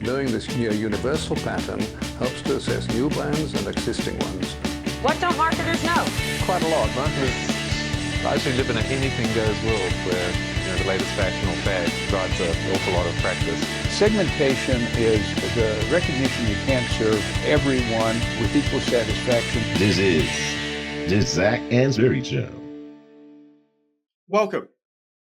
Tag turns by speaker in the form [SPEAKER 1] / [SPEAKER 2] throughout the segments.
[SPEAKER 1] Knowing this near universal pattern helps to assess new brands and existing ones.
[SPEAKER 2] What don't marketers know?
[SPEAKER 3] Quite a lot. Marketers largely live in an anything-goes world where the latest fashion or fad drives an awful lot of practice.
[SPEAKER 4] Segmentation is the recognition you can't serve everyone with equal satisfaction.
[SPEAKER 5] This is the Zach Ansbury Show.
[SPEAKER 6] Welcome.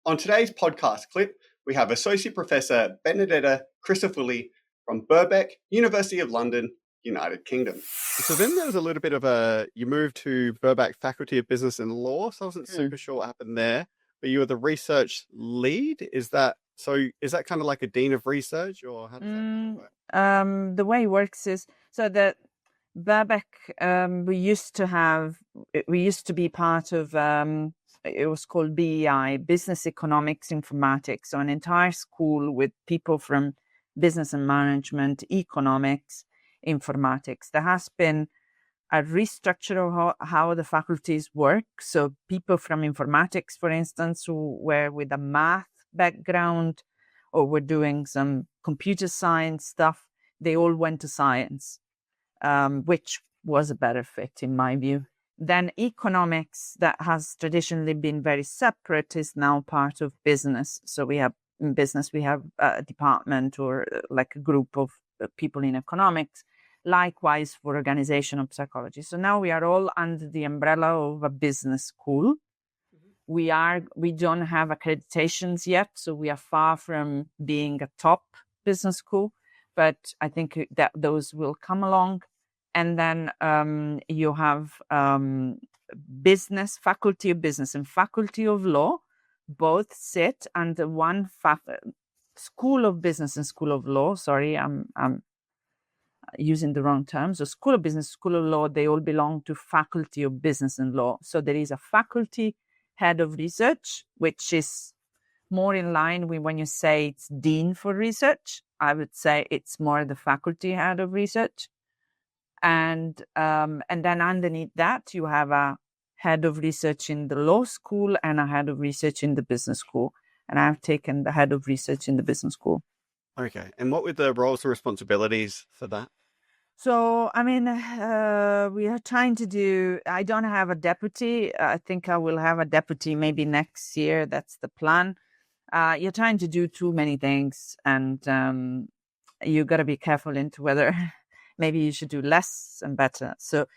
[SPEAKER 6] On today's podcast clip, we have Associate Professor Benedetta Crisafulli from Birkbeck, University of London, United Kingdom. So then there was a little bit of you moved to Birkbeck Faculty of Business and Law, so I wasn't super sure what happened there, but you were the research lead. Is that kind of like a dean of research, or how does that work?
[SPEAKER 7] The way it works is, so that Birkbeck, we used to be part of, it was called BEI, Business Economics Informatics, so an entire school with people from business and management, economics, informatics. There has been a restructure of how the faculties work. So people from informatics, for instance, who were with a math background or were doing some computer science stuff, they all went to science, which was a better fit in my view. Then economics, that has traditionally been very separate, is now part of business. So in business, we have a department or like a group of people in economics, likewise for organizational psychology. So now we are all under the umbrella of a business school. Mm-hmm. We don't have accreditations yet, so we are far from being a top business school, but I think that those will come along. And then you have business, faculty of business and faculty of law, both sit under one school of business and school of law. Sorry, I'm using the wrong terms. So school of business, school of law, they all belong to faculty of business and law. So there is a faculty head of research, which is more in line with when you say it's dean for research. I would say it's more the faculty head of research. And then underneath that, you have a head of research in the law school and a head of research in the business school. And I've taken the head of research in the business school.
[SPEAKER 6] Okay. And what were the roles and responsibilities for that?
[SPEAKER 7] So, I mean, we are trying to do, I don't have a deputy. I think I will have a deputy maybe next year. That's the plan. You're trying to do too many things, and you got to be careful into whether maybe you should do less and better. So,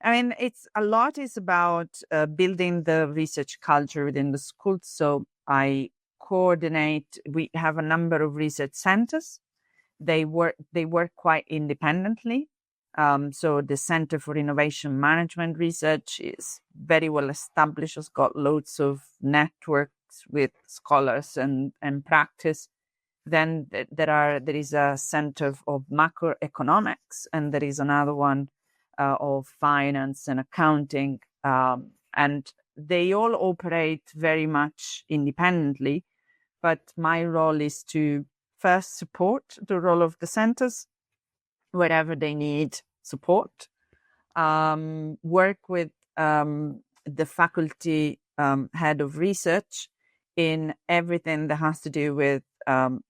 [SPEAKER 7] I mean, a lot is about building the research culture within the school. So I coordinate, we have a number of research centers. They work quite independently. So the Center for Innovation Management Research is very well established, has got loads of networks with scholars and practice. Then there is a center of macroeconomics, and there is another one of finance and accounting. And they all operate very much independently. But my role is to first support the role of the centers wherever they need support, work with the faculty head of research in everything that has to do with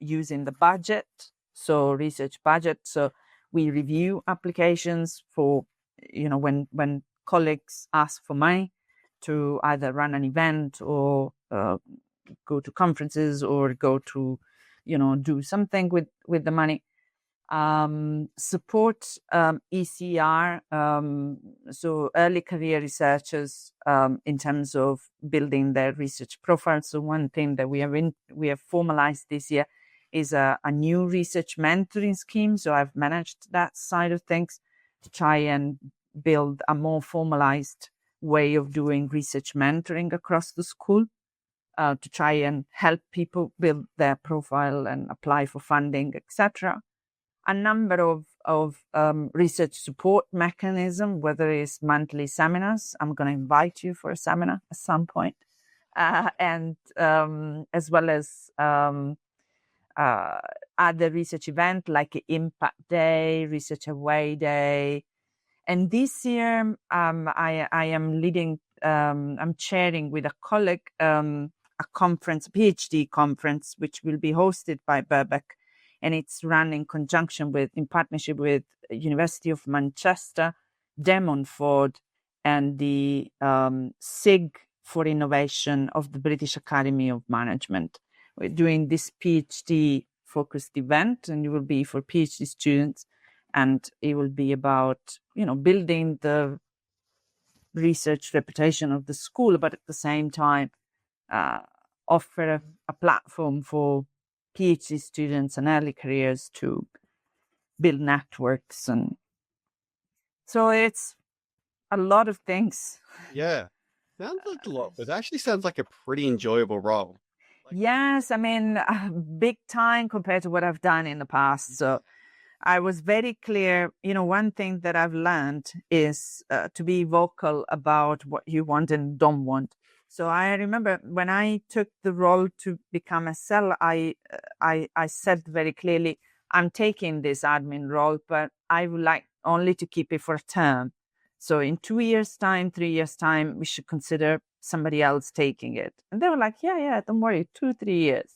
[SPEAKER 7] using the budget, so research budget. So we review applications for, when colleagues ask for money to either run an event or go to conferences or go to, do something with the money. Support ECR, so early career researchers in terms of building their research profile. So one thing that we have formalized this year is a new research mentoring scheme. So I've managed that side of things to try and build a more formalized way of doing research mentoring across the school, to try and help people build their profile and apply for funding, etc. A number of research support mechanism, whether it's monthly seminars. I'm going to invite you for a seminar at some point, and as well as other research event like Impact Day, Research Away Day. And this year, I am leading, I'm chairing with a colleague a conference, PhD conference, which will be hosted by Birkbeck and it's run in partnership with University of Manchester, Demon and the SIG for Innovation of the British Academy of Management. We're doing this PhD focused event, and it will be for PhD students, and it will be about, building the research reputation of the school, but at the same time offer a platform for PhD students and early careers to build networks. And so it's a lot of things.
[SPEAKER 6] Yeah. Sounds like a lot, but it actually sounds like a pretty enjoyable role.
[SPEAKER 7] Yes, I mean, big time compared to what I've done in the past. So I was very clear. One thing that I've learned is to be vocal about what you want and don't want. So I remember when I took the role to become a SEL, I said very clearly, I'm taking this admin role, but I would like only to keep it for a term. So in 2 years' time, 3 years' time, we should consider somebody else taking it. And they were like, yeah, don't worry, 2, 3 years.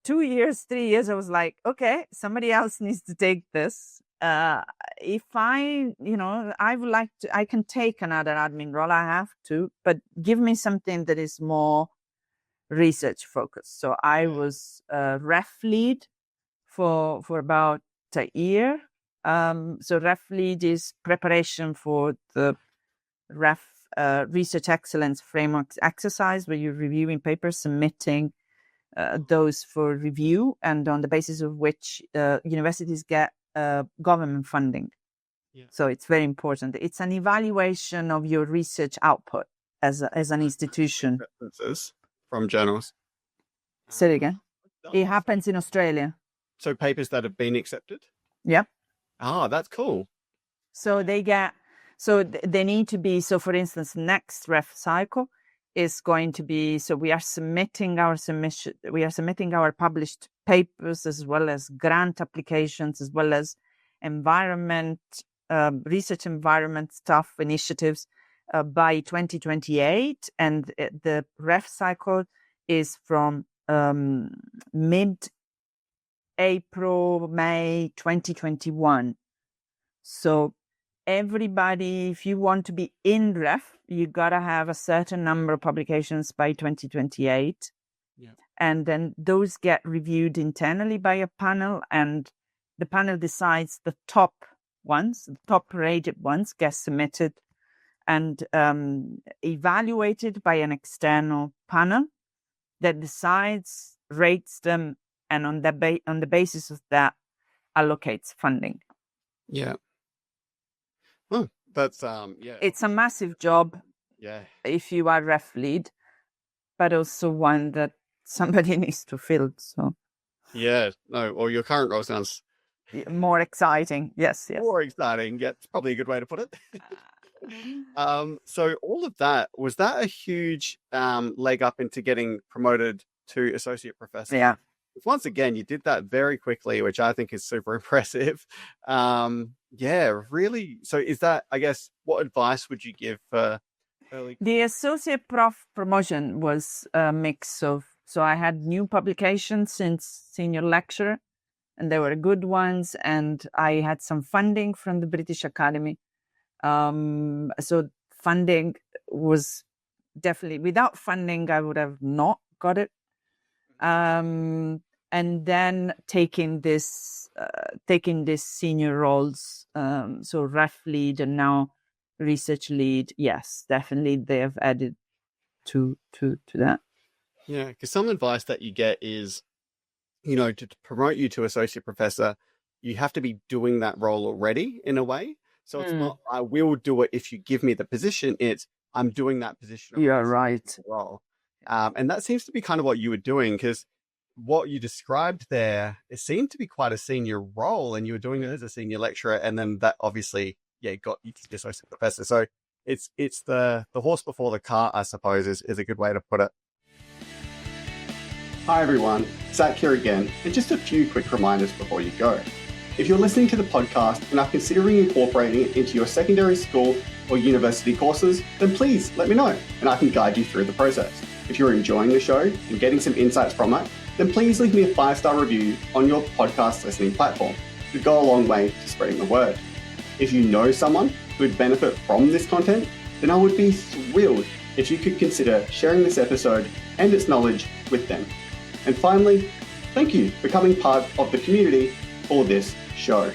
[SPEAKER 7] 2 years, 3 years, I was like, okay, somebody else needs to take this. If I would like to, I can take another admin role, I have to, but give me something that is more research focused. So I was ref lead for about a year. So ref lead is preparation for the research excellence framework exercise, where you're reviewing papers, submitting those for review, and on the basis of which universities get government funding. Yeah. So it's very important. It's an evaluation of your research output as an institution.
[SPEAKER 6] References from journals.
[SPEAKER 7] Say it again. It happens in Australia.
[SPEAKER 6] So papers that have been accepted?
[SPEAKER 7] Yep.
[SPEAKER 6] Ah, that's cool.
[SPEAKER 7] So they need to be, so for instance, next ref cycle is going to be, so we are submitting our published papers, as well as grant applications, as well as research environment stuff, initiatives by 2028. And the ref cycle is from mid-April, May 2021. So everybody, if you want to be in ref, you got to have a certain number of publications by 2028. Yeah. And then those get reviewed internally by a panel, and the panel decides the top ones, the top rated ones get submitted and evaluated by an external panel that decides, rates them, and on the basis of that allocates funding.
[SPEAKER 6] Yeah. Oh, that's yeah.
[SPEAKER 7] It's a massive job.
[SPEAKER 6] Yeah.
[SPEAKER 7] If you are ref lead, but also one that somebody needs to fill. So.
[SPEAKER 6] Yeah. No. Or your current role sounds
[SPEAKER 7] more exciting. Yes.
[SPEAKER 6] More exciting. Yeah, it's probably a good way to put it. So all of that, was that a huge leg up into getting promoted to associate professor?
[SPEAKER 7] Yeah.
[SPEAKER 6] Once again, you did that very quickly, which I think is super impressive. Yeah, really. So is that, I guess, what advice would you give for early?
[SPEAKER 7] The associate prof promotion was a mix of, so I had new publications since senior lecturer, and they were good ones, and I had some funding from the British Academy. So funding was definitely, without funding, I would have not got it. And then taking this senior roles, so ref lead and now research lead. Yes, definitely they have added to that.
[SPEAKER 6] Yeah, because some advice that you get is, to promote you to associate professor, you have to be doing that role already in a way. So it's not, I will do it if you give me the position. It's, I'm doing that position.
[SPEAKER 7] Yeah, right.
[SPEAKER 6] Role. And that seems to be kind of what you were doing, because what you described there, it seemed to be quite a senior role, and you were doing it as a senior lecturer, and then that obviously, got you to the associate professor. So it's the horse before the cart, I suppose, is a good way to put it. Hi everyone, Zach here again, and just a few quick reminders before you go. If you're listening to the podcast and are considering incorporating it into your secondary school or university courses, then please let me know and I can guide you through the process. If you're enjoying the show and getting some insights from it, then please leave me a 5-star review on your podcast listening platform. It would go a long way to spreading the word. If you know someone who would benefit from this content, then I would be thrilled if you could consider sharing this episode and its knowledge with them. And finally, thank you for becoming part of the community for this show.